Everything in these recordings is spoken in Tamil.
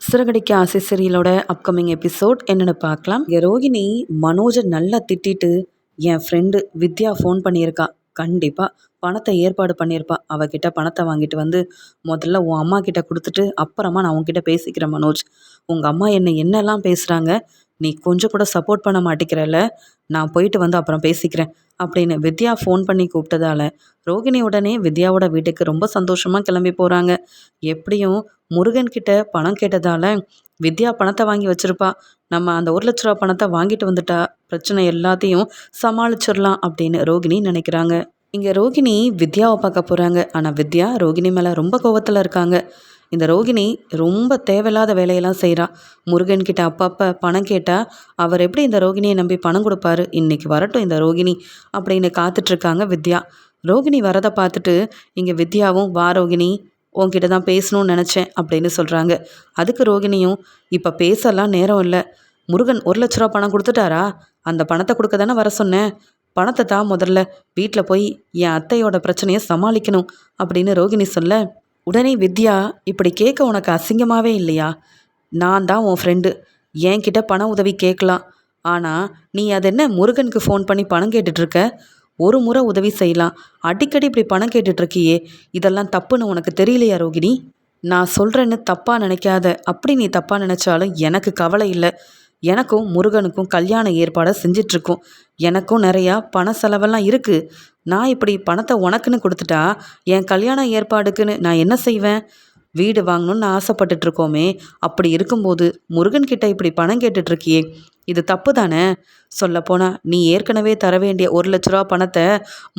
சிறகடிக்க ஆசை சீரியலோட அப்கமிங் எபிசோட் என்னன்னு பார்க்கலாம். இங்க ரோகிணி மனோஜை நல்லா திட்டிட்டு, என் ஃப்ரெண்டு வித்யா ஃபோன் பண்ணியிருக்கா. கண்டிப்பா பணத்தை ஏற்பாடு பண்ணியிருப்பா. அவகிட்ட பணத்தை வாங்கிட்டு வந்து முதல்ல உன் அம்மா கிட்ட கொடுத்துட்டு அப்புறமா நான் உன்கிட்ட பேசிக்கிறேன் மனோஜ். உங்க அம்மா என்னை என்னெல்லாம் பேசுறாங்க, நீ கொஞ்சம் கூட சப்போர்ட் பண்ண மாட்டேங்கிறல்ல. நான் போயிட்டு வந்து அப்புறம் பேசிக்கிறேன் அப்படின்னு வித்யா ஃபோன் பண்ணி கூப்பிட்டதால ரோகிணி உடனே வித்யாவோட வீட்டுக்கு ரொம்ப சந்தோஷமா கிளம்பி போறாங்க. எப்படியும் முருகன் கிட்ட பணம் கேட்டதால வித்யா பணத்தை வாங்கி வச்சிருப்பா. நம்ம அந்த 1,00,000 பணத்தை வாங்கிட்டு வந்துட்டா பிரச்சனை எல்லாத்தையும் சமாளிச்சிடலாம் அப்படின்னு ரோகிணி நினைக்கிறாங்க. இங்க ரோகிணி வித்யாவை பார்க்க போறாங்க. ஆனா வித்யா ரோகிணி மேல ரொம்ப கோவத்துல இருக்காங்க. இந்த ரோகிணி ரொம்ப தேவையில்லாத வேலையெல்லாம் செய்கிறா. முருகன் கிட்ட அப்பப்போ பணம் கேட்டால் அவர் எப்படி இந்த ரோகிணியை நம்பி பணம் கொடுப்பாரு, இன்னைக்கு வரட்டும் இந்த ரோகிணி அப்படின்னு காத்துட்ருக்காங்க வித்யா. ரோகிணி வரதை பார்த்துட்டு இங்கே வித்யாவும் வா ரோகிணி, உன்கிட்ட தான் பேசணும்னு நினச்சேன் அப்படின்னு சொல்கிறாங்க. அதுக்கு ரோகிணியும் இப்போ பேசலாம் நேரம் இல்லை, முருகன் 1,00,000 பணம் கொடுத்துட்டாரா, அந்த பணத்தை கொடுக்க தானே வர சொன்னேன், பணத்தை தான் முதல்ல, வீட்டில் போய் என் அத்தையோட பிரச்சனையை சமாளிக்கணும் அப்படின்னு ரோகிணி சொல்ல, உடனே வித்யா இப்படி கேட்க உனக்கு அசிங்கமாகவே இல்லையா, நான் தான் உன் ஃப்ரெண்டு, என்கிட்ட பண உதவி கேட்கலாம், ஆனால் நீ அது என்ன முருகனுக்கு ஃபோன் பண்ணி பணம் கேட்டுட்ருக்க, ஒரு முறை உதவி செய்யலாம், அடிக்கடி இப்படி பணம் கேட்டுட்ருக்கியே, இதெல்லாம் தப்புன்னு உனக்கு தெரியலையா ரோகிணி, நான் சொல்கிறேன்னு தப்பாக நினைக்காத, அப்படி நீ தப்பாக நினச்சாலும் எனக்கு கவலை இல்லை, எனக்கும் முருகனுக்கும் கல்யாண ஏற்பாடை செஞ்சிட்ருக்கோம், எனக்கும் நிறையா பண செலவெல்லாம் இருக்குது, நான் இப்படி பணத்தை உனக்குன்னு கொடுத்துட்டா என் கல்யாண ஏற்பாடுக்குன்னு நான் என்ன செய்வேன், வீடு வாங்கணும்னு ஆசைப்பட்டுட்ருக்கோமே, அப்படி இருக்கும்போது முருகன்கிட்ட இப்படி பணம் கேட்டுட்ருக்கியே, இது தப்பு தானே, சொல்லப்போனால் நீ ஏற்கனவே தர வேண்டிய 1,00,000 பணத்தை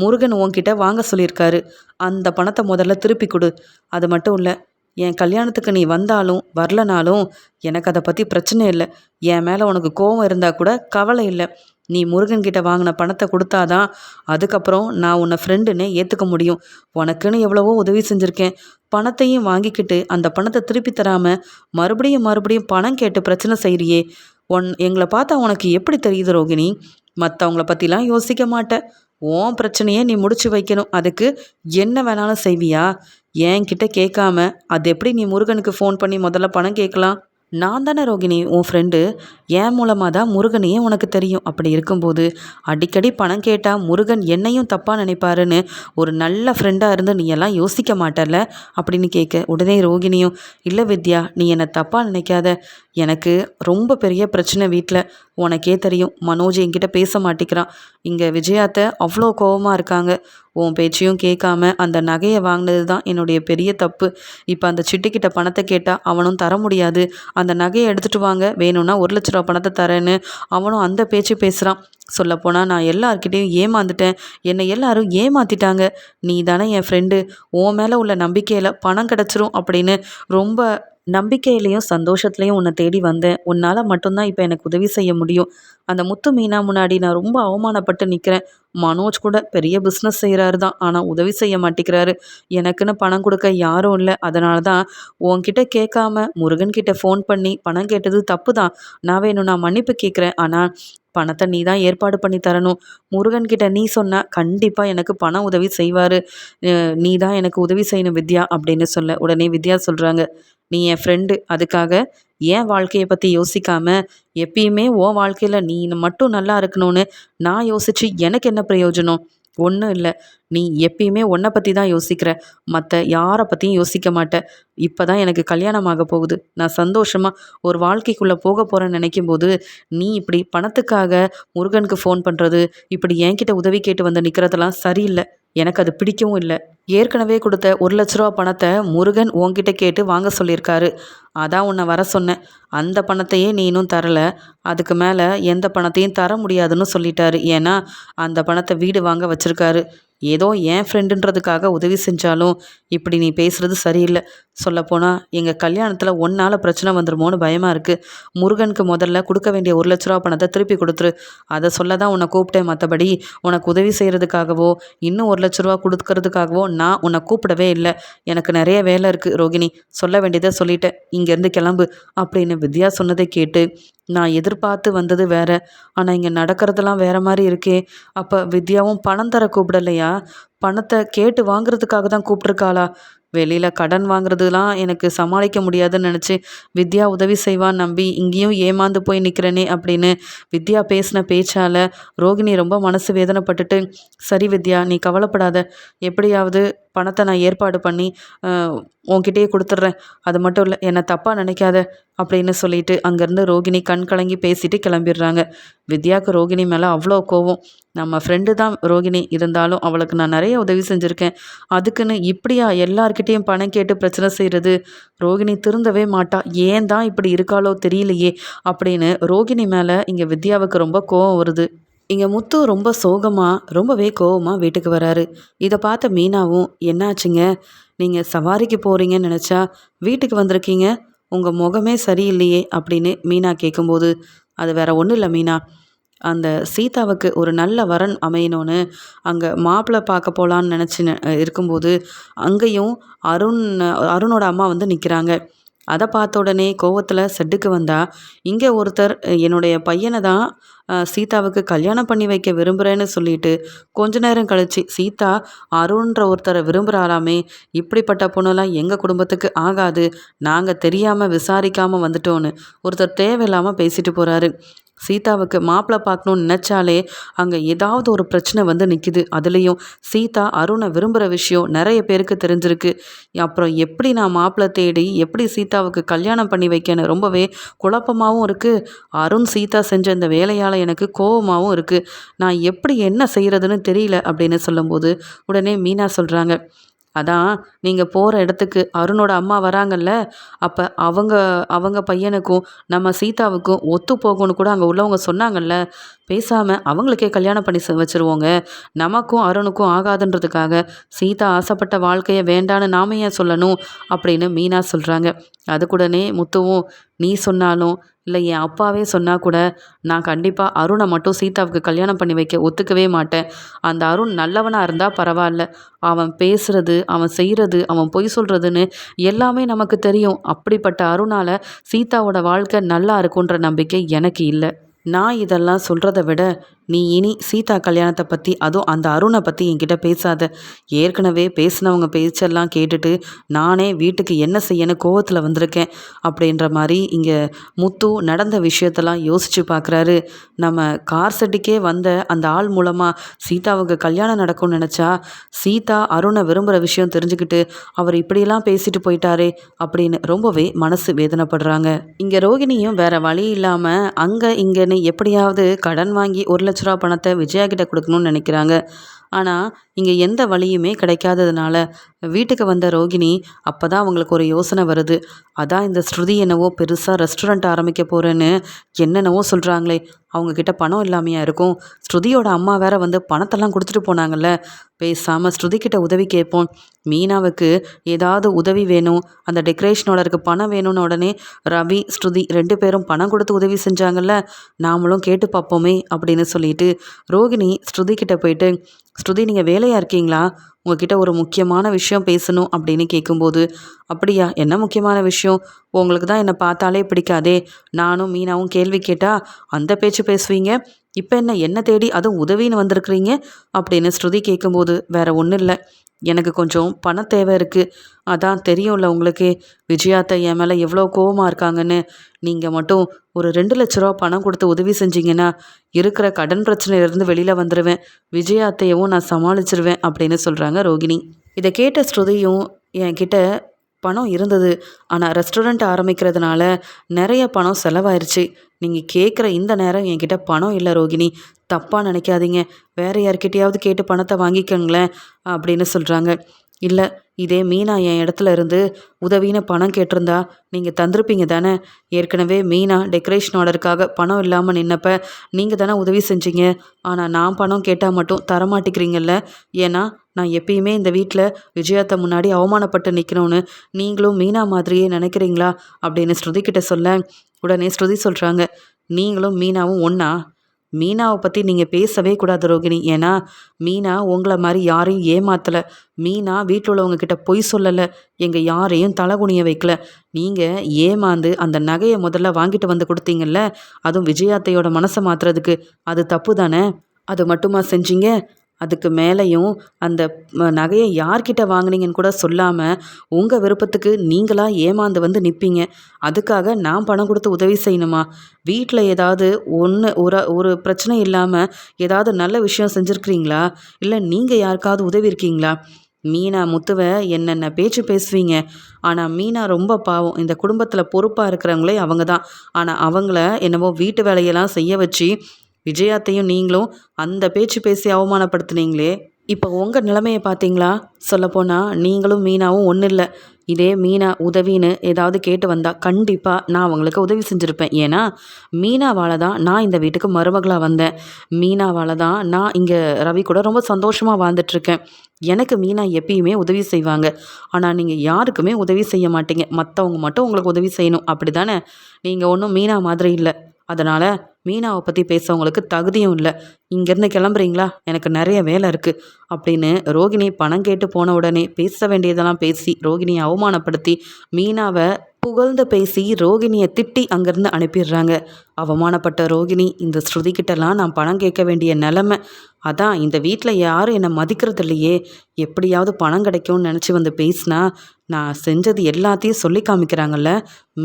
முருகன் உன்கிட்ட வாங்க சொல்லியிருக்காரு, அந்த பணத்தை முதல்ல திருப்பி கொடு, அது மட்டும் இல்லை என் கல்யாணத்துக்கு நீ வந்தாலும் வரலனாலும் எனக்கு அதை பற்றி பிரச்சனை இல்லை, என் மேலே உனக்கு கோபம் இருந்தால் கூட கவலை இல்லை, நீ முருகன்கிட்ட வாங்கின பணத்தை கொடுத்தாதான் அதுக்கப்புறம் நான் உன்னை ஃப்ரெண்டுன்னு ஏற்றுக்க முடியும், உனக்குன்னு எவ்வளவோ உதவி செஞ்சுருக்கேன், பணத்தையும் வாங்கிக்கிட்டு அந்த பணத்தை திருப்பி தராமல் மறுபடியும் மறுபடியும் பணம் கேட்டு பிரச்சனை செய்கிறியே, எங்களை பார்த்தா உனக்கு எப்படி தெரியுது ரோகிணி, மற்றவங்கள பற்றிலாம் யோசிக்க மாட்டேன், உன் பிரச்சனையை நீ முடிச்சு வைக்கணும், அதுக்கு என்ன வேணாலும் செய்வியா, என்கிட்ட கேட்காம அது எப்படி நீ முருகனுக்கு ஃபோன் பண்ணி முதல்ல பணம் கேட்கலாம், நான் தானே ரோகிணி உன் ஃப்ரெண்டு, என் மூலமாக தான் முருகனையே உனக்கு தெரியும், அப்படி இருக்கும்போது அடிக்கடி பணம் கேட்டால் முருகன் என்னையும் தப்பாக நினைப்பாருன்னு ஒரு நல்ல ஃப்ரெண்டாக இருந்து நீ எல்லாம் யோசிக்க மாட்டல அப்படின்னு கேட்க, உடனே ரோகிணியும் இல்லை வித்யா நீ என்னை தப்பாக நினைக்காத, எனக்கு ரொம்ப பெரிய பிரச்சனை வீட்டில், உனக்கே தெரியும் மனோஜ் என்கிட்ட பேச மாட்டேங்கிறான், இங்கே விஜயாத்தை அவ்வளோ கோபமாக இருக்காங்க, உன் பேச்சையும் கேட்காம அந்த நகையை வாங்கினது தான் என்னுடைய பெரிய தப்பு, இப்போ அந்த சிட்டிக்கிட்ட பணத்தை கேட்டால் அவனும் தர முடியாது, அந்த நகையை எடுத்துகிட்டு வாங்க, வேணும்னா 1,00,000 பணத்தை தரேன்னு அவனும் அந்த பேச்சு பேசுகிறான், சொல்லப்போனால் நான் எல்லார்கிட்டேயும் ஏமாந்துட்டேன், என்னை எல்லாரும் ஏமாற்றிட்டாங்க, நீ தானே என் ஃப்ரெண்டு, உன் மேலே உள்ள நம்பிக்கையில் பணம் கிடச்சிரும் அப்படின்னு ரொம்ப நம்பிக்கையிலையும் சந்தோஷத்துலேயும் உன்னை தேடி வந்தேன், உன்னால் மட்டும்தான் இப்போ எனக்கு உதவி செய்ய முடியும், அந்த முத்து மீனா முன்னாடி நான் ரொம்ப அவமானப்பட்டு நிற்கிறேன், மனோஜ் கூட பெரிய பிஸ்னஸ் செய்கிறாரு தான், ஆனால் உதவி செய்ய மாட்டேங்கிறாரு, எனக்குன்னு பணம் கொடுக்க யாரும் இல்லை, அதனால தான் உன்கிட்ட கேட்காம முருகன்கிட்ட ஃபோன் பண்ணி பணம் கேட்டது தப்பு தான், நான் வேணும் நான் மன்னிப்பு கேட்குறேன், ஆனால் பணத்தை நீ தான் ஏற்பாடு பண்ணி தரணும், முருகன்கிட்ட நீ சொன்னால் கண்டிப்பாக எனக்கு பண உதவி செய்வார், நீ தான் எனக்கு உதவி செய்யணும் வித்யா அப்படின்னு சொல்ல, உடனே வித்யா சொல்கிறாங்க, நீ என் ஃப்ரெண்டு, அதுக்காக என் வாழ்க்கையை பற்றி யோசிக்காமல் எப்பயுமே உன் வாழ்க்கையில் நீ மட்டும் நல்லா இருக்கணும்னு நான் யோசித்து எனக்கு என்ன பிரயோஜனம், ஒன்றும் இல்லை, நீ எப்பயுமே உன்னை பற்றி தான் யோசிக்கிற, மற்ற யாரை பற்றியும் யோசிக்க மாட்டேன், இப்போ தான் எனக்கு கல்யாணம் ஆக போகுது, நான் சந்தோஷமாக ஒரு வாழ்க்கைக்குள்ளே போக போகிறேன்னு நினைக்கும்போது நீ இப்படி பணத்துக்காக முருகனுக்கு ஃபோன் பண்ணுறது, இப்படி என்கிட்ட உதவி கேட்டு வந்து நிற்கிறதெல்லாம் சரியில்லை, எனக்கு அது பிடிக்கவும் இல்லை, ஏற்கனவே கொடுத்த 1,00,000 பணத்தை முருகன் உன்கிட்ட கேட்டு வாங்க சொல்லியிருக்காரு, அதான் உன்னை வர சொன்னேன், அந்த பணத்தையே நீ இன்னும் தரலை, அதுக்கு மேலே எந்த பணத்தையும் தர முடியாதுன்னு சொல்லிட்டாரு, ஏன்னா அந்த பணத்தை வீடு வாங்க வச்சுருக்காரு, ஏதோ என் ஃப்ரெண்டுன்றதுக்காக உதவி செஞ்சாலும் இப்படி நீ பேசுகிறது சரியில்லை, சொல்லப்போனால் எங்கள் கல்யாணத்தில் ஒன்றால் பிரச்சனை வந்துடுமோன்னு பயமாக இருக்குது, முருகனுக்கு முதல்ல கொடுக்க வேண்டிய 1,00,000 பணத்தை திருப்பி கொடுத்துரு, அதை சொல்ல தான் உன்னை கூப்பிட்டேன், மற்றபடி உனக்கு உதவி செய்கிறதுக்காகவோ இன்னும் 1,00,000 கொடுக்கறதுக்காகவோ நான் உன்னை கூப்பிடவே இல்லை, எனக்கு நிறைய வேலை இருக்குது ரோகிணி, சொல்ல வேண்டியதை சொல்லிட்டேன், இங்கேருந்து கிளம்பு அப்படின்னு வித்யா சொன்னதை கேட்டு நான் எதிர்பார்த்து வந்தது வேற, ஆனால் இங்கே நடக்கிறதெல்லாம் வேற மாதிரி இருக்கே, அப்போ வித்யாவும் பணம் தர கூப்பிடலையா, பணத்தை கேட்டு வாங்குறதுக்காக தான் கூப்பிட்ருக்காளா, வெளியில் கடன் வாங்குறதுலாம் எனக்கு சமாளிக்க முடியாதுன்னு நினச்சி வித்யா உதவி செய்வான்னு நம்பி இங்கேயும் ஏமாந்து போய் நிற்கிறேனே அப்படின்னு வித்யா பேசின பேச்சால் ரோகிணி ரொம்ப மனசு வேதனைப்பட்டுட்டு, சரி வித்யா நீ கவலைப்படாத, எப்படியாவது பணத்தை நான் ஏற்பாடு பண்ணி உன்கிட்டயே கொடுத்துட்றேன், அது மட்டும் இல்லை என்னை தப்பாக நினைக்காத அப்படின்னு சொல்லிட்டு அங்கேருந்து ரோகிணி கண் கலங்கி பேசிட்டு கிளம்பிடுறாங்க. வித்யாவுக்கு ரோகிணி மேலே அவ்வளோ கோவம். நம்ம ஃப்ரெண்டு தான் ரோகிணி, இருந்தாலும் அவளுக்கு நான் நிறைய உதவி செஞ்சுருக்கேன், அதுக்குன்னு இப்படியா எல்லார்கிட்டேயும் பணம் கேட்டு பிரச்சனை செய்கிறது? ரோகிணி திருந்தவே மாட்டா, ஏன் தான் இப்படி இருக்காளோ தெரியலையே அப்படின்னு ரோகிணி மேலே இங்கே வித்யாவுக்கு ரொம்ப கோவம் வருது. இங்கே முத்து ரொம்ப சோகமாக ரொம்பவே கோவமாக வீட்டுக்கு வராரு. இதை பார்த்த மீனாவும், என்னாச்சுங்க, நீங்கள் சவாரிக்கு போகிறீங்கன்னு நினச்சா வீட்டுக்கு வந்திருக்கீங்க, உங்கள் முகமே சரியில்லையே அப்படின்னு மீனா கேட்கும்போது, அது வேற ஒன்றும் இல்லை மீனா, அந்த சீதாவுக்கு ஒரு நல்ல வரன் அமையணும்னு அங்கே மாப்பிள்ளை பார்க்க போகலான்னு நினச்சி இருக்கும்போது அங்கேயும் அருண் அருணோட அம்மா வந்து நிற்கிறாங்க. அதை பார்த்த உடனே கோவத்தில் செட்டுக்கு வந்தா, இங்கே ஒருத்தர் என்னுடைய பையனை தான் சீதாவுக்கு கல்யாணம் பண்ணி வைக்க விரும்புகிறேன்னு சொல்லிட்டு கொஞ்ச நேரம் கழிச்சு சீதா அருண்ன்ற ஒருத்தரை விரும்புகிறாராமே, இப்படிப்பட்ட பொண்ணெல்லாம் எங்கள் குடும்பத்துக்கு ஆகாது, நாங்கள் தெரியாமல் விசாரிக்காமல் வந்துட்டோன்னு ஒருத்தர் தேவையில்லாமல் பேசிட்டு போகிறாரு. சீதாவுக்கு மாப்பிள்ளை பார்க்கணுன்னு நினச்சாலே அங்கே ஏதாவது ஒரு பிரச்சனை வந்து நிற்கிது. அதுலேயும் சீதா அருணை விரும்புகிற விஷயம் நிறைய பேருக்கு தெரிஞ்சிருக்கு. அப்புறம் எப்படி நான் மாப்பிள்ளை தேடி எப்படி சீதாவுக்கு கல்யாணம் பண்ணி வைக்கன்னு ரொம்பவே குழப்பமாகவும் இருக்குது. அருண் சீதா செஞ்ச இந்த வேலையால் எனக்கு கோபமாகவும் இருக்குது. நான் எப்படி என்ன செய்கிறதுன்னு தெரியல அப்படின்னு சொல்லும்போது உடனே மீனா சொல்கிறாங்க, அதான் நீங்கள் போகிற இடத்துக்கு அருணோட அம்மா வராங்கல்ல, அப்போ அவங்க அவங்க பையனுக்கும் நம்ம சீதாவுக்கும் ஒத்து போகும்னு கூட அங்கே உள்ளவங்க சொன்னாங்கல்ல, பேசாமல் அவங்களுக்கே கல்யாணம் பண்ணி வச்சுருவோங்க, நமக்கும் அருணுக்கும் ஆகாதுன்றதுக்காக சீதா ஆசைப்பட்ட வாழ்க்கையை வேண்டான்னு நாம ஏன் சொல்லணும் அப்படின்னு மீனா சொல்கிறாங்க. அதுக்குடனே முத்துவும், நீ சொன்னாலும் இல்லை என் அப்பாவே சொன்னால் கூட நான் கண்டிப்பாக அருணை மட்டும் சீதாவுக்கு கல்யாணம் பண்ணி வைக்க ஒத்துக்கவே மாட்டேன். அந்த அருண் நல்லவனாக இருந்தால் பரவாயில்ல, அவன் பேசுகிறது அவன் செய்கிறது அவன் பொய் சொல்கிறதுன்னு எல்லாமே நமக்கு தெரியும். அப்படிப்பட்ட அருணால் சீதாவோட வாழ்க்கை நல்லா இருக்குன்ற நம்பிக்கை எனக்கு இல்லை. நான் இதெல்லாம் சொல்கிறத விட நீ இனி சீதா கல்யாணத்தை பற்றி அதுவும் அந்த அருணை பற்றி என்கிட்ட பேசாத. ஏற்கனவே பேசினவங்க பேச்செல்லாம் கேட்டுட்டு நானே வீட்டுக்கு என்ன செய்யணும் கோவத்தில் வந்திருக்கேன் அப்படின்ற மாதிரி இங்கே முத்து நடந்த விஷயத்தெல்லாம் யோசித்து பார்க்குறாரு. நம்ம கார் செட்டுக்கே வந்த அந்த ஆள் மூலமாக சீதாவுக்கு கல்யாணம் நடக்கும்னு நினச்சா சீதா அருணை விரும்புகிற விஷயம் தெரிஞ்சுக்கிட்டு அவர் இப்படியெல்லாம் பேசிட்டு போயிட்டாரே அப்படின்னு ரொம்பவே மனசு வேதனைப்படுறாங்க. இங்கே ரோகிணியும் வேற வழி இல்லாமல் அங்கே இங்கேன்னு எப்படியாவது கடன் வாங்கி 1,00,000 ரூபா பணத்தை விஜயா கிட்ட கொடுக்கணும்னு நினைக்கிறாங்க. ஆனால் இங்கே எந்த வழியுமே கிடைக்காததுனால வீட்டுக்கு வந்த ரோகிணி அப்போ தான் அவங்களுக்கு ஒரு யோசனை வருது. அதான் இந்த ஸ்ருதி என்னவோ பெருசாக ரெஸ்டாரண்ட் ஆரம்பிக்க போகிறேன்னு என்னென்னவோ சொல்கிறாங்களே, அவங்கக்கிட்ட பணம் இல்லாமையா இருக்கும்? ஸ்ருதியோட அம்மா வேற வந்து பணத்தெல்லாம் கொடுத்துட்டு போனாங்கல்ல, பேசாமல் ஸ்ருதிக்கிட்ட உதவி கேட்போம். மீனாவுக்கு ஏதாவது உதவி வேணும், அந்த டெக்கரேஷனோட இருக்க பணம் வேணும்னு உடனே ரவி ஸ்ருதி 2 பேரும் பணம் கொடுத்து உதவி செஞ்சாங்கல்ல, நாமளும் கேட்டு பார்ப்போமே அப்படின்னு சொல்லிட்டு ரோகிணி ஸ்ருதி கிட்ட போயிட்டு, ஸ்ருதி நீங்கள் வேலையாக இருக்கீங்களா, உங்ககிட்ட ஒரு முக்கியமான விஷயம் பேசணும் அப்படின்னு கேட்கும்போது, அப்படியா என்ன முக்கியமான விஷயம், உங்களுக்கு தான் என்னை பார்த்தாலே பிடிக்காதே, நானும் மீனாவும் கேள்வி கேட்டால் அந்த பேச்சு பேசுவீங்க, இப்போ என்ன தேடி அதுவும் உதவின்னு வந்திருக்கிறீங்க அப்படின்னு ஸ்ருதி கேட்கும்போது, வேற ஒன்றும் இல்லை, எனக்கு கொஞ்சம் பண தேவை இருக்குது, அதான் தெரியும்ல உங்களுக்கே விஜயாத்தை என் மேலே எவ்வளோ கோவமாக இருக்காங்கன்னு, நீங்கள் மட்டும் ஒரு 2,00,000 ரூபா பணம் கொடுத்து உதவி செஞ்சீங்கன்னா இருக்கிற கடன் பிரச்சனையிலேருந்து வெளியில் வந்துடுவேன், விஜயாத்தையவும் நான் சமாளிச்சிருவேன் அப்படின்னு சொல்கிறாங்க ரோகிணி. இதை கேட்ட ஸ்ருதியும், என்கிட்ட பணம் இருந்தது, ஆனால் ரெஸ்டாரண்ட் ஆரம்பிக்கிறதுனால நிறைய பணம் செலவாயிருச்சு, நீங்கள் கேட்குற இந்த நேரம் என்கிட்ட பணம் இல்லை ரோகிணி, தப்பாக நினைக்காதீங்க, வேறு யார்கிட்டையாவது கேட்டு பணத்தை வாங்கிக்கோங்களேன் அப்படின்னு சொல்கிறாங்க. இல்லை, இதே மீனா என் இடத்துல இருந்து உதவின்னு பணம் கேட்டிருந்தா நீங்கள் தந்திருப்பீங்க தானே, ஏற்கனவே மீனா டெக்கரேஷன் ஆர்டருக்காக பணம் இல்லாமல் நின்னப்ப நீங்கள் தானே உதவி செஞ்சீங்க, ஆனால் நான் பணம் கேட்டால் மட்டும் தரமாட்டிக்கிறீங்கல்ல, ஏன்னா நான் எப்பயுமே இந்த வீட்டில் விஜயாத்தை முன்னாடி அவமானப்பட்டு நிற்கணும்னு நீங்களும் மீனா மாதிரியே நினைக்கிறீங்களா அப்படின்னு ஸ்ருதிக்கிட்ட சொல்ல, உடனே ஸ்ருதி சொல்கிறாங்க, நீங்களும் மீனாவும் ஒன்றா, மீனாவை பற்றி நீங்கள் பேசவே கூடாது ரோகிணி, ஏன்னா மீனா உங்களை மாதிரி யாரையும் ஏமாத்தலை, மீனா வீட்டில் உள்ளவங்க கிட்ட பொய் சொல்லலை, எங்கள் யாரையும் தலகுனிய வைக்கல, நீங்கள் ஏமாந்து அந்த நகையை முதல்ல வாங்கிட்டு வந்து கொடுத்தீங்கல்ல, அதுவும் விஜயாத்தையோட மனசை மாற்றுறதுக்கு, அது தப்பு தானே, அது மட்டுமா செஞ்சீங்க, அதுக்கு மேலேயும் அந்த நகையை யார்கிட்ட வாங்குனீங்கன்னு கூட சொல்லாமல் உங்கள் விருப்பத்துக்கு நீங்களா ஏமாந்து வந்து நிற்பீங்க. அதுக்காக நான் பணம் கொடுத்து உதவி செய்யணுமா? வீட்டில் ஏதாவது ஒரு பிரச்சனை இல்லாமல் ஏதாவது நல்ல விஷயம் செஞ்சுருக்கிறீங்களா? இல்லை நீங்கள் யாருக்காவது உதவி இருக்கீங்களா? மீனா முத்துவை என்னென்ன பேச்சு பேசுவீங்க. ஆனால் மீனா ரொம்ப பாவம். இந்த குடும்பத்தில் பொறுப்பாக இருக்கிறவங்களே அவங்க தான். ஆனால் அவங்கள என்னவோ வீட்டு வேலையெல்லாம் செய்ய வச்சு விஜயாத்தையும் நீங்களும் அந்த பேச்சு பேசி அவமானப்படுத்துனீங்களே. இப்போ உங்கள் நிலைமையை பார்த்தீங்களா? சொல்லப்போனால் நீங்களும் மீனாவும் ஒன்றும் இல்லை. இதே மீனா உதவின்னு ஏதாவது கேட்டு வந்தால் கண்டிப்பாக நான் அவங்களுக்கு உதவி செஞ்சுருப்பேன். ஏன்னா மீனாவால் தான் நான் இந்த வீட்டுக்கு மருமகளாக வந்தேன். மீனாவால் தான் நான் இங்கே ரவி கூட ரொம்ப சந்தோஷமாக வாழ்ந்துட்டுருக்கேன். எனக்கு மீனா எப்பயுமே உதவி செய்வாங்க. ஆனால் நீங்கள் யாருக்குமே உதவி செய்ய மாட்டீங்க. மற்றவங்க மட்டும் உங்களுக்கு உதவி செய்யணும், அப்படி தானே? நீங்கள் ஒன்றும் மீனா மாதிரி இல்லை. அதனால் மீனாவை பற்றி பேசவங்களுக்கு தகுதியும் இல்லை. இங்கேருந்து கிளம்புறீங்களா? எனக்கு நிறைய வேலை இருக்குது அப்படின்னு ரோகிணி பணம் கேட்டு போன உடனே பேச வேண்டியதெல்லாம் பேசி ரோகிணியை அவமானப்படுத்தி மீனாவை புகழ்ந்து பேசி ரோகிணியை திட்டி அங்கேருந்து அனுப்பிடுறாங்க. அவமானப்பட்ட ரோகிணி இந்த ஸ்ருதிக்கிட்டலாம் நான் பணம் கேட்க வேண்டிய நிலமை. அதான் இந்த வீட்டில் யாரும் என்னை மதிக்கிறது இல்லையே, எப்படியாவது பணம் கிடைக்கும்னு நினச்சி வந்து பேசினா நான் செஞ்சது எல்லாத்தையும் சொல்லி காமிக்கிறாங்கல்ல.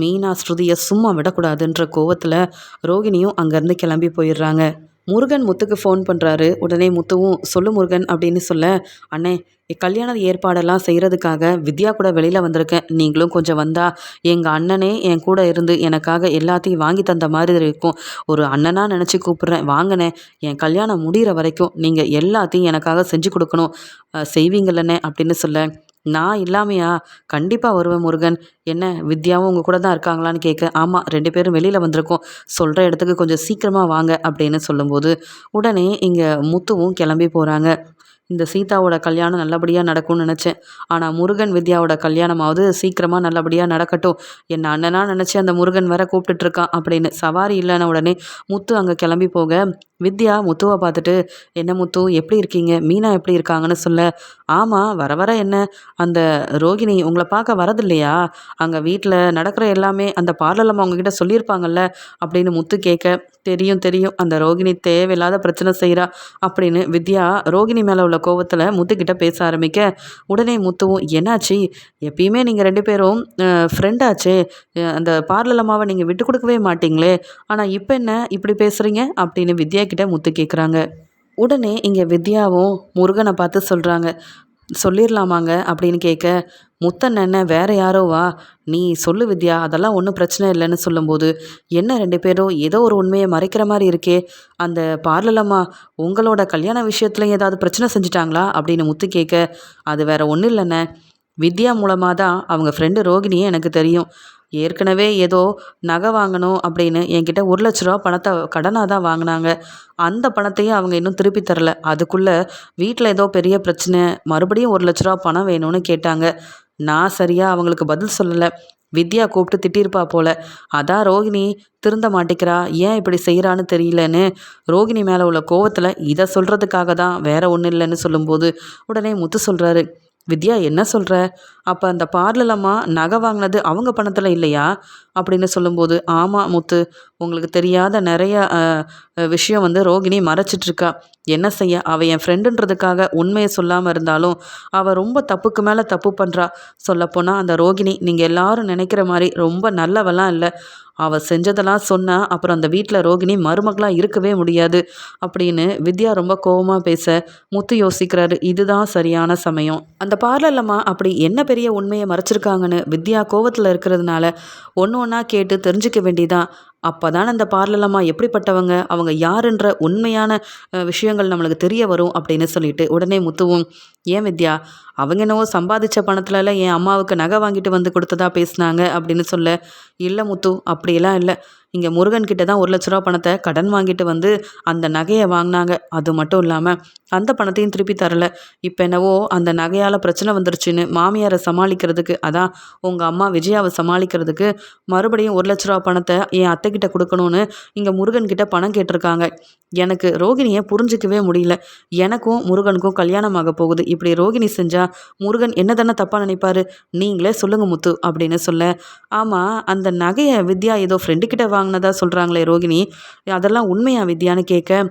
மீனா ஸ்ருதியை சும்மா விடக்கூடாதுன்ற கோவத்தில் ரோகிணியும் அங்கேருந்து கிளம்பி போயிடுறாங்க. முருகன் முத்துக்கு ஃபோன் பண்ணுறாரு. உடனே முத்துவும் சொல்லு முருகன் அப்படின்னு சொல்ல, அண்ணே கல்யாண ஏற்பாடெல்லாம் செய்கிறதுக்காக வித்யா கூட வெளியில் வந்திருக்கேன். நீங்களும் கொஞ்சம் வந்தால் எங்கள் அண்ணனே என் கூட இருந்து எனக்காக எல்லாத்தையும் வாங்கி தந்த மாதிரி இருக்கும். ஒரு அண்ணனாக நினச்சி கூப்பிட்றேன், வாங்கண்ணே. என் கல்யாணம் முடிகிற வரைக்கும் நீங்கள் எல்லாத்தையும் எனக்காக செஞ்சு கொடுக்கணும், செய்வீங்களண்ணே அப்படின்னு சொல்ல, நான் இல்லாமையா? கண்டிப்பாக வருவேன் முருகன். என்ன வித்யாவும் உங்கள் கூட தான் இருக்காங்களான்னு கேட்க, ஆமாம் 2 பேரும் வெளியில் வந்திருக்கோம், சொல்கிற இடத்துக்கு கொஞ்சம் சீக்கிரமாக வாங்க அப்படின்னு சொல்லும்போது உடனே இங்கே முத்துவும் கிளம்பி போகிறாங்க. இந்த சீதாவோட கல்யாணம் நல்லபடியாக நடக்கும்னு நினச்சேன். ஆனால் முருகன் வித்யாவோட கல்யாணமாவது சீக்கிரமாக நல்லபடியாக நடக்கட்டும். என்ன அண்ணனா நினச்சி அந்த முருகன் வேற கூப்பிட்டுட்ருக்கான் அப்படின்னு சவாரி இல்லைன உடனே முத்து அங்கே கிளம்பி போக, வித்யா முத்துவை பார்த்துட்டு, என்ன முத்து எப்படி இருக்கீங்க, மீனா எப்படி இருக்காங்கன்னு சொல்ல, ஆமாம் வர வர என்ன அந்த ரோகிணி உங்களை பார்க்க வரதில்லையா? அங்கே வீட்டில் நடக்கிற எல்லாமே அந்த பார்லர்லம்மா அவங்கக்கிட்ட சொல்லியிருப்பாங்கல்ல அப்படின்னு முத்து கேட்க, தெரியும் தெரியும், அந்த ரோகிணி தேவையில்லாத பிரச்சனை செய்கிறா அப்படின்னு வித்யா ரோகிணி மேலே உள்ள கோவத்தில் முத்துக்கிட்ட பேச ஆரம்பிக்க, உடனே முத்துவும் என்னாச்சு, எப்பயுமே நீங்கள் 2 பேரும் ஃப்ரெண்டாச்சே, அந்த பார்லர்லம்மாவை நீங்கள் விட்டு கொடுக்கவே மாட்டீங்களே, ஆனால் இப்போ என்ன இப்படி பேசுகிறீங்க அப்படின்னு வித்யா கிட்ட முத்து கேட்குறாங்க. உடனே இங்கே வித்யாவும் முருகனை பார்த்து சொல்கிறாங்க, சொல்லிடலாமாங்க அப்படின்னு கேட்க, முத்தன் என்ன வேற யாரோவா, நீ சொல்லு வித்யா, அதெல்லாம் ஒன்றும் பிரச்சனை இல்லைன்னு சொல்லும்போது, என்ன 2 பேரும் ஏதோ ஒரு உண்மையை மறைக்கிற மாதிரி இருக்கே, அந்த பார்லலம்மா உங்களோட கல்யாண விஷயத்துல ஏதாவது பிரச்சனை செஞ்சிட்டாங்களா அப்படின்னு முத்து கேட்க, அது வேற ஒன்றும் இல்லைண்ணே, வித்யா மூலமாக தான் அவங்க ஃப்ரெண்டு ரோகிணியே எனக்கு தெரியும். ஏற்கனவே ஏதோ நகை வாங்கணும் அப்படின்னு என்கிட்ட 1,00,000 பணத்தை கடனாக தான் வாங்கினாங்க. அந்த பணத்தையும் அவங்க இன்னும் திருப்பி தரல. அதுக்குள்ளே வீட்டில் ஏதோ பெரிய பிரச்சனை, மறுபடியும் 1,00,000 பணம் வேணும்னு கேட்டாங்க. நான் சரியாக அவங்களுக்கு பதில் சொல்லலை. வித்யா கூப்பிட்டு திட்டிருப்பா போல. அதான் ரோகிணி திருந்த மாட்டேங்கிறா, ஏன் இப்படி செய்கிறான்னு தெரியலன்னு ரோகிணி மேலே உள்ள கோவத்தில் இதை சொல்கிறதுக்காக தான், வேற ஒன்றும் இல்லைன்னு சொல்லும்போது உடனே முத்து சொல்கிறாரு, வித்யா என்ன சொல்கிற, அப்போ அந்த பார்லலம்மா நகை வாங்கினது அவங்க பணத்தில் இல்லையா அப்படின்னு சொல்லும்போது, ஆமாம் முத்து, உங்களுக்கு தெரியாத நிறைய விஷயம் வந்து ரோகிணி மறைச்சிட்ருக்கா. என்ன செய்ய, அவள் என் ஃப்ரெண்டுன்றதுக்காக உண்மையை சொல்லாமல் இருந்தாலும் அவள் ரொம்ப தப்புக்கு மேலே தப்பு பண்ணுறா. சொல்லப்போனால் அந்த ரோகிணி நீங்கள் எல்லாரும் நினைக்கிற மாதிரி ரொம்ப நல்லவெல்லாம் இல்லை. அவள் செஞ்சதெல்லாம் சொன்னால் அப்புறம் அந்த வீட்டில் ரோகிணி மருமகளாக இருக்கவே முடியாது அப்படின்னு வித்யா ரொம்ப கோபமாக பேச, முத்து யோசிக்கிறாரு, இதுதான் சரியான சமயம். அந்த பார்லர்லம்மா அப்படி என்ன பெரிய உண்மையை மறைச்சிருக்காங்கன்னு வித்யா கோவத்தில் இருக்கிறதுனால ஒன்று ஒன்றா கேட்டு தெரிஞ்சுக்க வேண்டியதான். அப்போ தானே அந்த பார்லலம்மா எப்படிப்பட்டவங்க, அவங்க யாருன்ற உண்மையான விஷயங்கள் நம்மளுக்கு தெரிய வரும் அப்படின்னு சொல்லிட்டு உடனே முத்துவும், ஏன் வித்யா, அவங்க என்னவோ சம்பாதிச்ச பணத்துலலாம் என் அம்மாவுக்கு நகை வாங்கிட்டு வந்து கொடுத்ததா பேசினாங்க அப்படின்னு சொல்ல, இல்லை முத்து அப்படியெல்லாம் இல்லை, இங்கே முருகன்கிட்ட தான் 1,00,000 பணத்தை கடன் வாங்கிட்டு வந்து அந்த நகையை வாங்கினாங்க. அது மட்டும் இல்லாமல் அந்த பணத்தையும் திருப்பி தரலை. இப்போ என்னவோ அந்த நகையால் பிரச்சனை வந்துருச்சுன்னு மாமியாரை சமாளிக்கிறதுக்கு, அதான் உங்கள் அம்மா விஜயாவை சமாளிக்கிறதுக்கு மறுபடியும் 1,00,000 பணத்தை என் அத்தைக்கிட்ட கொடுக்கணும்னு இங்கே முருகன்கிட்ட பணம் கேட்டிருக்காங்க. எனக்கு ரோகிணியை புரிஞ்சிக்கவே முடியல. எனக்கும் முருகனுக்கும் கல்யாணம் ஆக போகுது. இப்படி ரோகிணி செஞ்சால் முருகன் என்ன தானே தப்பாக நினைப்பாரு, நீங்களே சொல்லுங்க முத்து அப்படின்னு சொல்ல, ஆமாம் அந்த நகையை வித்யா ஏதோ ஃப்ரெண்டுக்கிட்ட வாங்கினதா சொல்கிறாங்களே ரோகிணி, அதெல்லாம் உண்மையா வித்யான்னு கேட்க,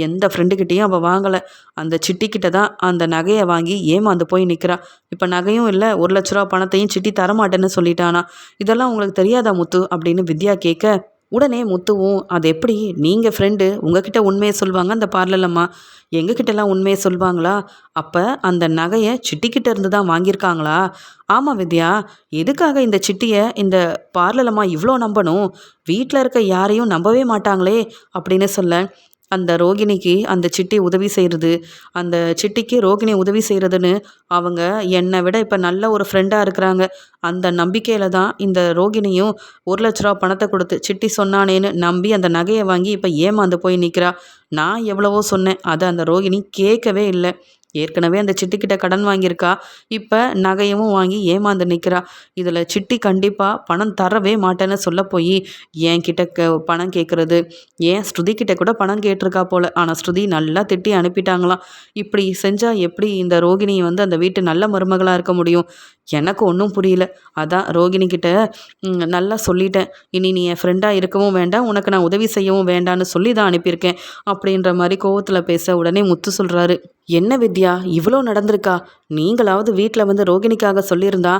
எந்த ஃப்ரெண்டுக்கிட்டேயும் அவள் வாங்கலை. அந்த சிட்டிக்கிட்ட தான் அந்த நகையை வாங்கி ஏமாந்து போய் நிற்கிறா. இப்போ நகையும் இல்லை, 1,00,000 பணத்தையும் சிட்டி தரமாட்டேன்னு சொல்லிட்டானா. இதெல்லாம் உங்களுக்கு தெரியாதா முத்து அப்படின்னு வித்யா கேட்க, உடனே முத்துவும் அது எப்படி நீங்கள் ஃப்ரெண்டு உங்ககிட்ட உண்மையை சொல்லுவாங்க அந்த பார்லலம்மா, எங்ககிட்டலாம் உண்மையை சொல்லுவாங்களா? அப்போ அந்த நகையை சிட்டிக்கிட்ட இருந்து தான் வாங்கியிருக்காங்களா? ஆமாம் வித்யா, எதுக்காக இந்த சிட்டியை இந்த பார்லலம்மா இவ்வளோ நம்பணும்? வீட்டில் இருக்க யாரையும் நம்பவே மாட்டாங்களே அப்படின்னு சொல்ல, அந்த ரோகிணிக்கு அந்த சிட்டி உதவி செய்கிறது, அந்த சிட்டிக்கு ரோகிணி உதவி செய்கிறதுன்னு அவங்க என்னை விட இப்போ நல்ல ஒரு ஃப்ரெண்டாக இருக்கிறாங்க. அந்த நம்பிக்கையில் தான் இந்த ரோகிணியும் 1,00,000 பணத்தை கொடுத்து சிட்டி சொன்னானேன்னு நம்பி அந்த நகையை வாங்கி இப்போ ஏமாந்து போய் நிற்கிறா. நான் எவ்வளவோ சொன்னேன், அதை அந்த ரோகிணி கேட்கவே இல்லை. ஏற்கனவே அந்த சிட்டிக்கிட்ட கடன் வாங்கியிருக்கா, இப்போ நகையவும் வாங்கி ஏமாந்து நிற்கிறா. இதில் சிட்டி கண்டிப்பாக பணம் தரவே மாட்டேன்னு சொல்ல போய் என்கிட்ட பணம் கேட்குறது, ஏன் ஸ்ருதிக்கிட்ட கூட பணம் கேட்டிருக்கா போல். ஆனால் ஸ்ருதி நல்லா திட்டி அனுப்பிட்டாங்களாம். இப்படி செஞ்சால் எப்படி இந்த ரோகிணி வந்து அந்த வீட்டு நல்ல மருமகளாக இருக்க முடியும்? எனக்கு ஒன்றும் புரியல. அதான் ரோகிணிக்கிட்ட நல்லா சொல்லிட்டேன், இனி நீ என் ஃப்ரெண்டாக இருக்கவும் வேண்டாம், உனக்கு நான் உதவி செய்யவும் வேண்டான்னு சொல்லி தான் அனுப்பியிருக்கேன் அப்படின்ற மாதிரி கோவத்தில் பேச உடனே முத்து சொல்கிறாரு, என்ன வித்யா இவ்வளோ நடந்திருக்கா? நீங்களாவது வீட்டில் வந்து ரோகிணிக்காக சொல்லியிருந்தா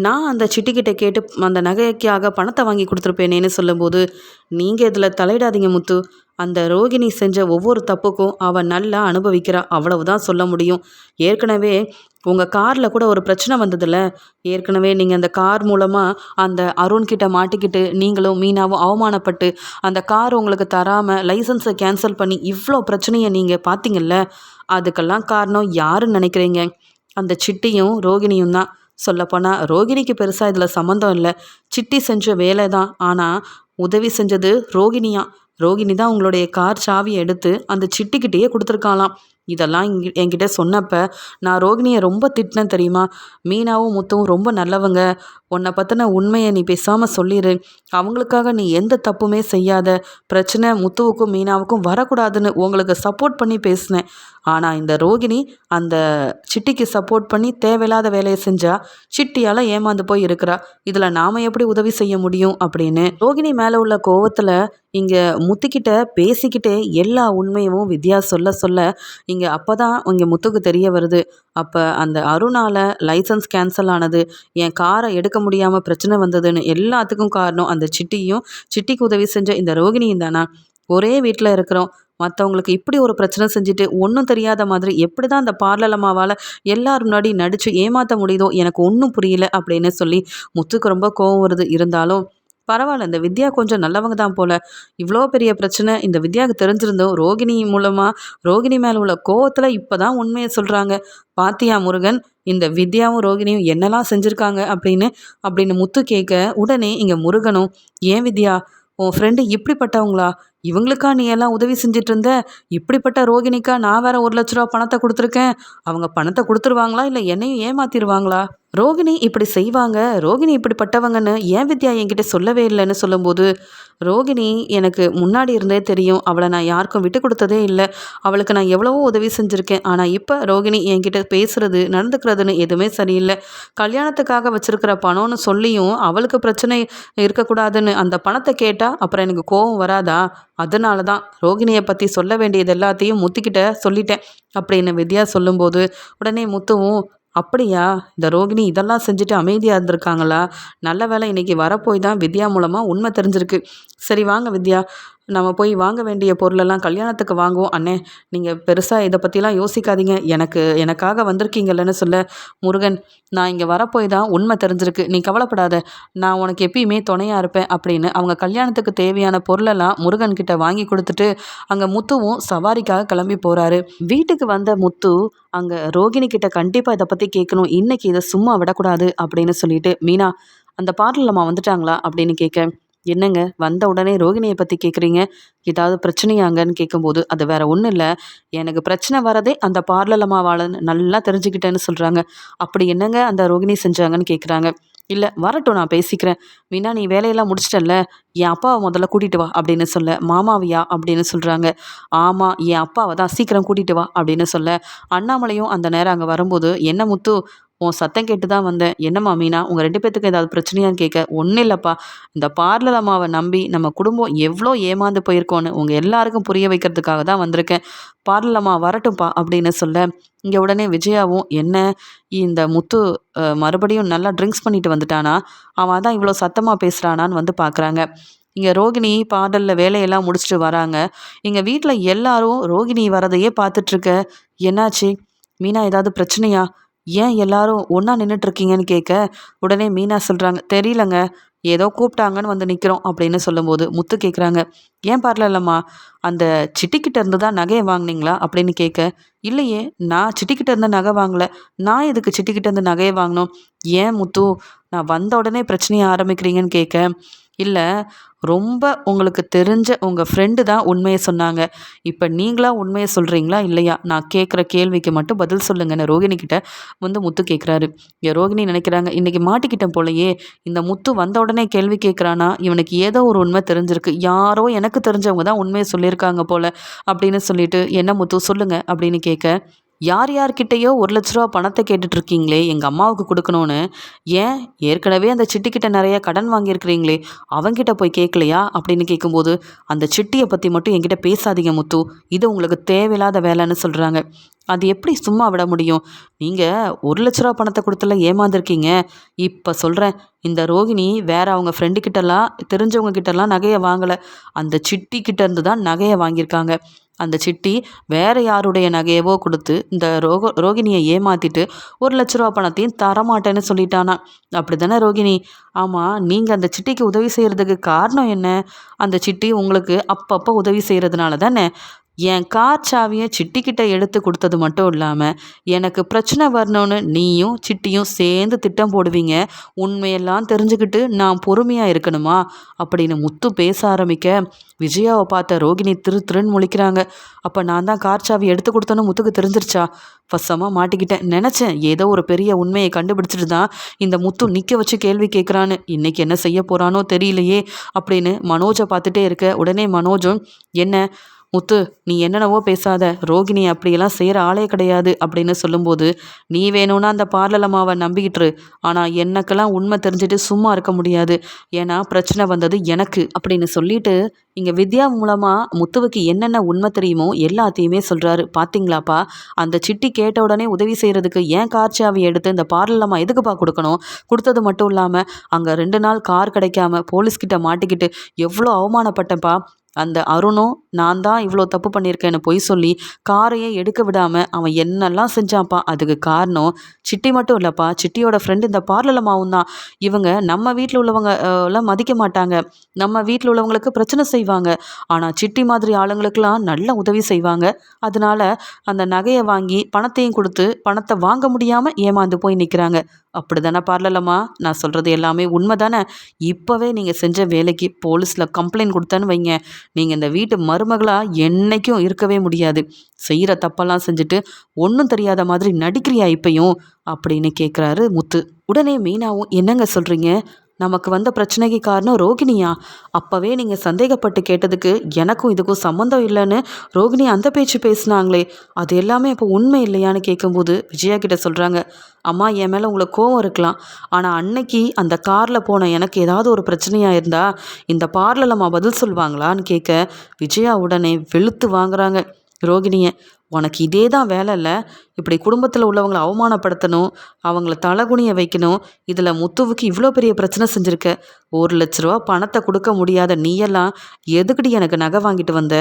நான் அந்த சிட்டிக்கிட்ட கேட்டு அந்த நகைக்காக பணத்தை வாங்கி கொடுத்துருப்பேனேன்னு சொல்லும்போது, நீங்கள் இதில் தலையிடாதீங்க முத்து. அந்த ரோகிணி செஞ்ச ஒவ்வொரு தப்புக்கும் அவள் நல்லா அனுபவிக்கிறா, அவ்வளவுதான் சொல்ல முடியும். ஏற்கனவே உங்கள் காரில் கூட ஒரு பிரச்சனை வந்ததில்ல, ஏற்கனவே நீங்கள் அந்த கார் மூலமாக அந்த அருண்கிட்ட மாட்டிக்கிட்டு நீங்களும் மீனாவும் அவமானப்பட்டு அந்த கார் உங்களுக்கு தராமல் லைசன்ஸை கேன்சல் பண்ணி இவ்வளோ பிரச்சனையை நீங்கள் பார்த்தீங்கல்ல, அதுக்கெல்லாம் காரணம் யாருன்னு நினைக்கிறீங்க? அந்த சிட்டியும் ரோகிணியும் தான். சொல்லப்போனால் ரோகிணிக்கு பெருசாக இதில் சம்மந்தம் இல்லை, சிட்டி செஞ்ச வேலை தான். ஆனால் உதவி செஞ்சது ரோகிணியா. ரோகிணி தான் உங்களுடைய கார் சாவியை எடுத்து அந்த சிட்டிக்கிட்டேயே கொடுத்துருக்காளாம். இதெல்லாம் என்கிட்ட சொன்னப்போ நான் ரோகிணியை ரொம்ப திட்டினேன் தெரியுமா? மீனாவும் முத்துவும் ரொம்ப நல்லவங்க, உன்னை பற்றின உண்மையை நீ பேசாமல் சொல்லிடு, அவங்களுக்காக நீ எந்த தப்புமே செய்யாத, பிரச்சனை முத்துவுக்கும் மீனாவுக்கும் வரக்கூடாதுன்னு உங்களுக்கு சப்போர்ட் பண்ணி பேசினேன். ஆனால் இந்த ரோகிணி அந்த சிட்டிக்கு சப்போர்ட் பண்ணி தேவையில்லாத வேலையை செஞ்சா சிட்டியால் ஏமாந்து போய் இருக்கிறா. இதில் நாம் எப்படி உதவி செய்ய முடியும் அப்படின்னு ரோகிணி மேலே உள்ள கோவத்தில் இங்கே முத்துக்கிட்ட பேசிக்கிட்டே எல்லா உண்மையும் வித்யா சொல்ல சொல்ல இங்கே அப்போ தான் இங்கே முத்துக்கு தெரிய வருது. அப்போ அந்த அருணால் லைசன்ஸ் கேன்சல் ஆனது, என் காரை எடுக்க முடியாமல் பிரச்சனை வந்ததுன்னு எல்லாத்துக்கும் காரணம் அந்த சிட்டியும் சிட்டிக்கு உதவி செஞ்ச இந்த ரோகிணியும் தானா? ஒரே வீட்டில் இருக்கிறோம், மற்றவங்களுக்கு இப்படி ஒரு பிரச்சனை செஞ்சுட்டு ஒன்றும் தெரியாத மாதிரி எப்படி தான் அந்த பார்லலம்மாவால் எல்லாரும் முன்னாடி நடித்து ஏமாற்ற முடியுதோ எனக்கு ஒன்றும் புரியல அப்படின்னு சொல்லி முத்துக்கு ரொம்ப கோவம் வருது. இருந்தாலும் பரவாயில்ல, இந்த வித்யா கொஞ்சம் நல்லவங்க தான் போல். இவ்வளோ பெரிய பிரச்சனை இந்த வித்யாவுக்கு தெரிஞ்சிருந்தோம், ரோகிணி மூலமாக ரோகிணி மேலே உள்ள கோவத்தில் இப்போ தான் உண்மையை சொல்கிறாங்க. பாத்தியா முருகன், இந்த வித்யாவும் ரோகிணியும் என்னெல்லாம் செஞ்சுருக்காங்க அப்படின்னு முத்து கேட்க, உடனே இங்கே முருகனும், ஏன் வித்யா உன் ஃப்ரெண்டு இப்படிப்பட்டவங்களா? இவங்களுக்கா நீ எல்லாம் உதவி செஞ்சிட்டு இருந்த? இப்படிப்பட்ட ரோகிணிக்கா நான் வேற 1,00,000 பணத்தை கொடுத்துருக்கேன். அவங்க பணத்தை கொடுத்துருவாங்களா இல்லை என்னையும் ஏமாத்திடுவாங்களா? ரோகிணி இப்படி செய்வாங்க, ரோகிணி இப்படிப்பட்டவங்கன்னு ஏன் வித்யா என்கிட்ட சொல்லவே இல்லைன்னு சொல்லும்போது, ரோகிணி எனக்கு முன்னாடி இருந்தே தெரியும், அவளை நான் யாருக்கும் விட்டு கொடுத்ததே இல்லை, அவளுக்கு நான் எவ்வளவோ உதவி செஞ்சுருக்கேன். ஆனால் இப்போ ரோகிணி என்கிட்ட பேசுறது நடந்துக்கிறதுன்னு எதுவுமே சரியில்லை. கல்யாணத்துக்காக வச்சுருக்கிற பணம்னு சொல்லியும் அவளுக்கு பிரச்சனை இருக்கக்கூடாதுன்னு அந்த பணத்தை கேட்டால் அப்புறம் எனக்கு கோவம் வராதா? அதனால தான் ரோகிணியை பற்றி சொல்ல வேண்டியது எல்லாத்தையும் முத்துக்கிட்ட சொல்லிட்டேன் அப்படின்னு வித்யா சொல்லும்போது, உடனே முத்துவும், அப்படியா இந்த ரோகிணி இதெல்லாம் செஞ்சுட்டு அமைதியாக இருந்திருக்காங்களா? நல்ல வேளை இன்னைக்கு வரப்போய் தான் வித்யா மூலமாக உண்மை தெரிஞ்சிருக்கு. சரி வாங்க வித்யா, நம்ம போய் வாங்க வேண்டிய பொருளெல்லாம் கல்யாணத்துக்கு வாங்குவோம். அண்ணே நீங்கள் பெருசாக இதை பற்றிலாம் யோசிக்காதீங்க, எனக்காக வந்திருக்கீங்கல்லன்னு சொல்ல, முருகன் நான் இங்கே வரப்போய் தான் உண்மை தெரிஞ்சிருக்கு, நீ கவலைப்படாத, நான் உனக்கு எப்பயுமே துணையாக இருப்பேன் அப்படின்னு அவங்க கல்யாணத்துக்கு தேவையான பொருளெல்லாம் முருகன் கிட்ட வாங்கி கொடுத்துட்டு அங்கே முத்துவும் சவாரிக்காக கிளம்பி போகிறாரு. வீட்டுக்கு வந்த முத்து அங்கே ரோகிணி கிட்ட கண்டிப்பாக இதை பற்றி கேட்கணும், இன்னைக்கு இதை சும்மா விடக்கூடாது அப்படின்னு சொல்லிட்டு, மீனா அந்த பார்லர்லம்மா வந்துட்டாங்களா அப்படின்னு கேட்க, என்னங்க வந்த உடனே ரோகிணியை பற்றி கேட்குறீங்க, ஏதாவது பிரச்சனையாங்கன்னு கேட்கும்போது, அது வேற ஒன்றும் இல்லை, எனக்கு பிரச்சனை வரதே அந்த பார்லலம்மாவாளன்னு நல்லா தெரிஞ்சுக்கிட்டேன்னு சொல்கிறாங்க. அப்படி என்னங்க அந்த ரோகிணி செஞ்சாங்கன்னு கேட்குறாங்க. இல்லை வரட்டும் நான் பேசிக்கிறேன், மீனா நீ வேலையெல்லாம் முடிச்சிட்டல்ல, என் அப்பாவை முதல்ல கூட்டிகிட்டு வா அப்படின்னு சொல்ல, மாமாவியா அப்படின்னு சொல்கிறாங்க. ஆமாம் என் அப்பாவை தான், சீக்கிரம் கூட்டிகிட்டு வா அப்படின்னு சொல்ல, அண்ணாமலையும் அந்த நேரம் அங்கே வரும்போது, என்ன முத்து உன் சத்தம் கேட்டு தான் வந்தேன். என்னம்மா மீனா, உங்க 2 பேத்துக்கும் ஏதாவது பிரச்சனையான்னு கேட்க, ஒண்ணும் இல்லப்பா. இந்த பார்லர் அம்மாவ நம்பி நம்ம குடும்பம் எவ்ளோ ஏமாந்து போயிருக்கோன்னு உங்க எல்லாருக்கும் புரிய வைக்கிறதுக்காக தான் வந்திருக்கேன். பார்லர் அம்மா வரட்டும்ப்பா அப்படின்னு சொல்ல, இங்க உடனே விஜயாவும், என்ன இந்த முத்து மறுபடியும் நல்லா ட்ரிங்க்ஸ் பண்ணிட்டு வந்துட்டானா? அவன் தான் இவ்ளோ சத்தமா பேசுறானான்னு வந்து பார்க்குறாங்க. இங்க ரோகிணி பார்லர்ல வேலையெல்லாம் முடிச்சுட்டு வராங்க. எங்க வீட்ல எல்லாரும் ரோகிணி வரதையே பார்த்துட்ருக்க. என்னாச்சு? மீனா ஏதாவது பிரச்சனையா? ஏன் எல்லாரும் ஒண்ணா நின்னுட்டு இருக்கீங்கன்னு கேட்க, உடனே மீனா சொல்றாங்க, தெரியலங்க. ஏதோ கூப்பிட்டாங்கன்னு வந்து நிக்கிறோம் அப்படின்னு சொல்லும்போது, முத்து கேட்குறாங்க, ஏன் பார்லர்லம்மா அந்த சிட்டிக்கிட்ட இருந்து தான் நகைய வாங்குனீங்களா? அப்படின்னு கேட்க, இல்லையே நான் சிட்டிக்கிட்ட இருந்து நகை வாங்கல. நான் எதுக்கு சிட்டிக்கிட்ட இருந்து நகைய வாங்கணும்? ஏன் முத்து நான் வந்த உடனே பிரச்சனைய ஆரம்பிக்கிறீங்கன்னு கேட்க, இல்ல ரொம்ப உங்களுக்கு தெரிஞ்ச உங்க ஃப்ரெண்டு தான் உண்மைய சொன்னாங்க. இப்ப நீங்களா உண்மைய சொல்றீங்களா? இல்லையா? நான் கேட்குற கேள்விக்கு மட்டும் பதில் சொல்லுங்கன்னு ரோகிணி கிட்ட வந்து முத்து கேட்குறாரு. ரோகிணி நினைக்கிறாங்க, இன்னைக்கு மாட்டிக்கிட்டேன் போலயே. இந்த முத்து வந்த உடனே கேள்வி கேட்குறானா, இவனுக்கு ஏதோ ஒரு உண்மை தெரிஞ்சிருக்கு. யாரோ எனக்கு தெரிஞ்சவங்க தான் உண்மைய சொல்லியிருக்காங்க போல அப்படின்னு சொல்லிட்டு, என்ன முத்து சொல்லுங்க அப்படின்னு கேட்க, யார் யார்கிட்டயோ ரூ. 1,00,000 பணத்த கேட்டுட்டு இருக்கீங்களே எங்க அம்மாவுக்கு குடுக்கணும்னு. ஏன் ஏற்கனவே அந்த சிட்டிக்கிட்ட நெறைய கடன் வாங்கியிருக்கிறீங்களே, அவன்கிட்ட போய் கேட்கலையா? அப்படின்னு கேட்கும்போது, அந்த சிட்டிய பத்தி மட்டும் என்கிட்ட பேசாதீங்க முத்து. இது உங்களுக்கு தேவையில்லாத வேலைன்னு சொல்றாங்க. அது எப்படி சும்மா விட முடியும்? நீங்க ரூ. 1,00,000 பணத்த குடுத்துலாம் ஏமாந்துருக்கீங்க. இப்ப சொல்றேன். இந்த ரோகிணி வேற அவங்க ஃப்ரெண்டு கிட்டலாம் தெரிஞ்சவங்க கிட்டலாம் நகைய வாங்கல. அந்த சிட்டி கிட்ட இருந்து தான் நகைய வாங்கியிருக்காங்க. அந்த சிட்டி வேற யாருடைய நகையவோ குடுத்து, இந்த ரோகிணிய ஏமாத்திட்டு ரூ. 1,00,000 பணத்தையும் தரமாட்டேன்னு சொல்லிட்டானாம். அப்படிதானே ரோகிணி? ஆமா, நீங்க அந்த சிட்டிக்கு உதவி செய்றதுக்கு காரணம் என்ன? அந்த சிட்டி உங்களுக்கு அப்பப்ப உதவி செய்றதுனால தானே? என் கார் சாவிய சிட்டிக்கிட்ட எடுத்து குடுத்தது மட்டும் இல்லாம, எனக்கு பிரச்சனை வரணும்னு நீயும், சிட்டியும் சேர்ந்து திட்டம் போடுவீங்க. உண்மையெல்லாம் தெரிஞ்சுக்கிட்டு நான் பொறுமையா இருக்கணுமா? அப்படின்னு முத்து பேச ஆரம்பிக்க, விஜயாவ பார்த்த ரோகிணி திரு திருன்னு முழிக்கிறாங்க. அப்ப நான் தான் கார் சாவி எடுத்து குடுத்தேன்னு முத்துக்கு தெரிஞ்சிருச்சா? வசமா மாட்டிக்கிட்டேன். நெனச்சேன் ஏதோ ஒரு பெரிய உண்மைய கண்டுபிடிச்சுட்டு தான் இந்த முத்து நிக்க வச்சு கேள்வி கேட்குறான்னு. இன்னைக்கு என்ன செய்ய போறானோ தெரியலையே! அப்படின்னு மனோஜ பார்த்துட்டே இருக்க, உடனே மனோஜும், என்ன முத்து நீ என்னென்னவோ பேசாத, ரோகிணி அப்படியெல்லாம் செய்கிற ஆளே கிடையாது அப்படின்னு சொல்லும்போது, நீ வேணும்னா அந்த பார்லர் அம்மாவை நம்பிக்கிட்டுரு. ஆனால் எனக்கெல்லாம் உண்மை தெரிஞ்சுட்டு சும்மா இருக்க முடியாது. ஏன்னா பிரச்சனை வந்தது எனக்கு அப்படின்னு சொல்லிட்டு இங்கே வித்யா மூலமாக முத்துவுக்கு என்னென்ன உண்மை தெரியுமோ எல்லாத்தையுமே சொல்கிறாரு. பார்த்தீங்களாப்பா, அந்த சிட்டி கேட்ட உடனே உதவி செய்கிறதுக்கு ஏன் கார் சாவியை எடுத்து இந்த பார்லர் அம்மா எதுக்குப்பா கொடுக்கணும்? கொடுத்தது மட்டும் இல்லாமல் அங்கே 2 நாள் கார் கிடைக்காம போலீஸ்கிட்ட மாட்டிக்கிட்டு எவ்வளோ அவமானப்பட்டேன்ப்பா. அந்த அருணும் நான் தான் இவ்வளோ தப்பு பண்ணியிருக்கேன்னு பொய் சொல்லி காரையே எடுக்க விடாம அவன் என்னெல்லாம் செஞ்சான்ப்பா. அதுக்கு காரணம் சிட்டி மட்டும் இல்லைப்பா, சிட்டியோட ஃப்ரெண்டு இந்த பார்லலம்மாவும் தான். இவங்க நம்ம வீட்டில் உள்ளவங்க எல்லாம் மதிக்க மாட்டாங்க. நம்ம வீட்டில் உள்ளவங்களுக்கு பிரச்சனை செய்வாங்க. ஆனால் சிட்டி மாதிரி ஆளுங்களுக்கெல்லாம் நல்ல உதவி செய்வாங்க. அதனால அந்த நகையை வாங்கி பணத்தையும் கொடுத்து பணத்தை வாங்க முடியாமல் ஏமாந்து போய் நிற்கிறாங்க. அப்படி தானே பார்லலம்மா? நான் சொல்கிறது எல்லாமே உண்மை தானே? இப்போவே நீங்கள் செஞ்ச வேலைக்கு போலீஸில் கம்ப்ளைண்ட் கொடுத்தேன்னு வைங்க, நீங்கள் இந்த வீட்டு மருமகளாக என்னைக்கும் இருக்கவே முடியாது. செய்கிற தப்பெல்லாம் செஞ்சுட்டு ஒன்றும் தெரியாத மாதிரி நடிக்கிறியா இப்பயும்? அப்படின்னு கேட்குறாரு முத்து. உடனே மீனாவும், என்னங்க சொல்கிறீங்க? நமக்கு வந்த பிரச்சனைக்கு காரணம் ரோகிணியா? அப்போவே நீங்கள் சந்தேகப்பட்டு கேட்டதுக்கு எனக்கும் இதுக்கும் சம்மந்தம் இல்லைன்னு ரோகிணி அந்த பேச்சு பேசுனாங்களே, அது எல்லாமே அப்போ உண்மை இல்லையான்னு கேட்கும்போது விஜயா கிட்ட சொல்கிறாங்க, அம்மா என் மேலே உங்களுக்கு கோவம் இருக்கலாம். ஆனால் அன்னைக்கு அந்த காரில் போன எனக்கு ஏதாவது ஒரு பிரச்சனையாக இருந்தால் இந்த பார்லர் அம்மா பதில் சொல்லுவாங்களான்னு கேட்க, விஜயா உடனே வெளுத்து வாங்குறாங்க ரோகிணியை. உனக்கு இதே தான் வேலை இல்லை? இப்படி குடும்பத்தில் உள்ளவங்களை அவமானப்படுத்தணும், அவங்கள தலகுனிய வைக்கணும். இதில் முத்துவுக்கு இவ்வளோ பெரிய பிரச்சனை செஞ்சுருக்க. 1,00,000 பணத்தை கொடுக்க முடியாத நீயெல்லாம் எதுக்குடி எனக்கு நகை வாங்கிட்டு வந்த?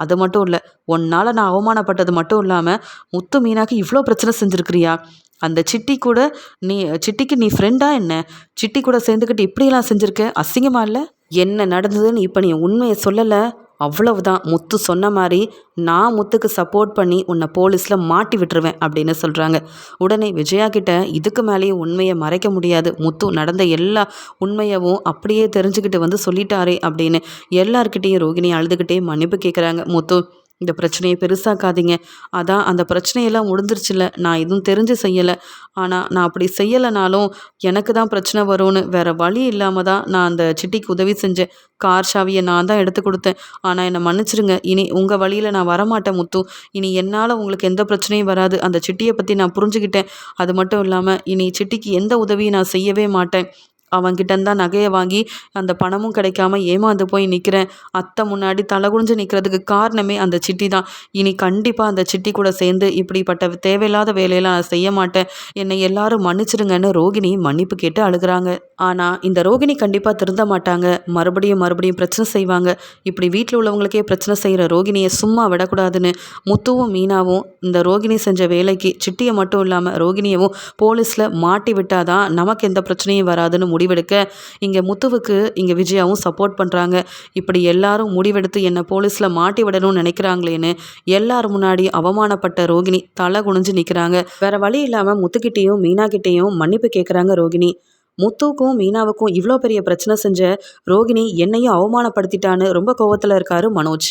அது மட்டும் இல்லை, உன்னால் நான் அவமானப்பட்டது மட்டும் இல்லாமல் முத்து மீனாக்கு இவ்வளோ பிரச்சனை செஞ்சுருக்கிறியா? அந்த சிட்டி கூட நீ சிட்டிக்கு நீ ஃப்ரெண்டா என்ன? சிட்டி கூட சேர்ந்துக்கிட்டு இப்படியெல்லாம் செஞ்சுருக்க, அசிங்கமா இல்லை? என்ன நடந்ததுன்னு இப்போ நீ உண்மையை சொல்லலை, அவ்வளவுதான். முத்து சொன்ன மாதிரி நான் முத்துக்கு சப்போர்ட் பண்ணி உன்னை போலீஸில் மாட்டி விட்டுருவேன் அப்படின்னு சொல்கிறாங்க. உடனே விஜயா கிட்ட இதுக்கு மேலேயே உண்மையை மறைக்க முடியாது, முத்து நடந்த எல்லா உண்மையவும் அப்படியே தெரிஞ்சுக்கிட்டு வந்து சொல்லிட்டாரே அப்படின்னு எல்லார்கிட்டேயும் ரோகிணி அழுதுகிட்டே மன்னிப்பு கேட்குறாங்க. முத்து இந்த பிரச்சனையை பெருசாக்காதீங்க. அதான் அந்த பிரச்சனையெல்லாம் முடிஞ்சிருச்சுல்ல. நான் எதுவும் தெரிஞ்சு செய்யலை. ஆனால் நான் அப்படி செய்யலைனாலும் எனக்கு தான் பிரச்சனை வரும்னு வேற வழி இல்லாமல் தான் நான் அந்த சிட்டிக்கு உதவி செஞ்சேன். கார் சாவியை நான் தான் எடுத்து கொடுத்தேன். ஆனால் என்னை மன்னிச்சிடுங்க. இனி உங்கள் வழியில் நான் வரமாட்டேன் முத்து. இனி என்னால் உங்களுக்கு எந்த பிரச்சனையும் வராது. அந்த சிட்டியை பற்றி நான் புரிஞ்சுக்கிட்டேன். அது மட்டும் இல்லாமல் இனி சிட்டிக்கு எந்த உதவியும் நான் செய்யவே மாட்டேன். அவன்கிட்டேருந்து தான் நகையை வாங்கி அந்த பணமும் கிடைக்காம ஏமாந்து போய் நிற்கிறேன். அத்தை முன்னாடி தலை குனிஞ்சு நிற்கிறதுக்கு காரணமே அந்த சிட்டி தான். இனி கண்டிப்பாக அந்த சிட்டி கூட சேர்ந்து இப்படிப்பட்ட தேவையில்லாத வேலையெல்லாம் நான் செய்ய மாட்டேன். என்னை எல்லாரும் மன்னிச்சிடுங்கன்னு ரோகிணி மன்னிப்பு கேட்டு அழுகுறாங்க. ஆனால் இந்த ரோகிணி கண்டிப்பாக திருந்த மாட்டாங்க. மறுபடியும் மறுபடியும் பிரச்சனை செய்வாங்க. இப்படி வீட்டில் உள்ளவங்களுக்கே பிரச்சனை செய்கிற ரோகிணியை சும்மா விடக்கூடாதுன்னு முத்துவும் மீனாவும் இந்த ரோகிணி செஞ்ச வேலைக்கு சிட்டியை மட்டும் இல்லாமல் ரோகிணியவும் போலீஸில் மாட்டி விட்டாதான் நமக்கு எந்த பிரச்சனையும் வராதுன்னு முடிவெடுக்க, இங்கே முத்துவுக்கு இங்கே விஜயாவும் சப்போர்ட் பண்ணுறாங்க. இப்படி எல்லாரும் முடிவெடுத்து என்னை போலீஸில் மாட்டி விடணும்னு நினைக்கிறாங்களேன்னு எல்லாரும் முன்னாடி அவமானப்பட்ட ரோகிணி தலை குனிஞ்சு நிற்கிறாங்க. வேற வழி இல்லாமல் முத்துக்கிட்டேயும் மீனா கிட்டேயும் மன்னிப்பு கேட்குறாங்க ரோகிணி. முத்துக்கும் மீனாவுக்கும் இவ்வளோ பெரிய பிரச்சனை செஞ்ச ரோகிணி என்னையும் அவமானப்படுத்திட்டான்னு ரொம்ப கோவத்தில் இருக்காரு மனோஜ்.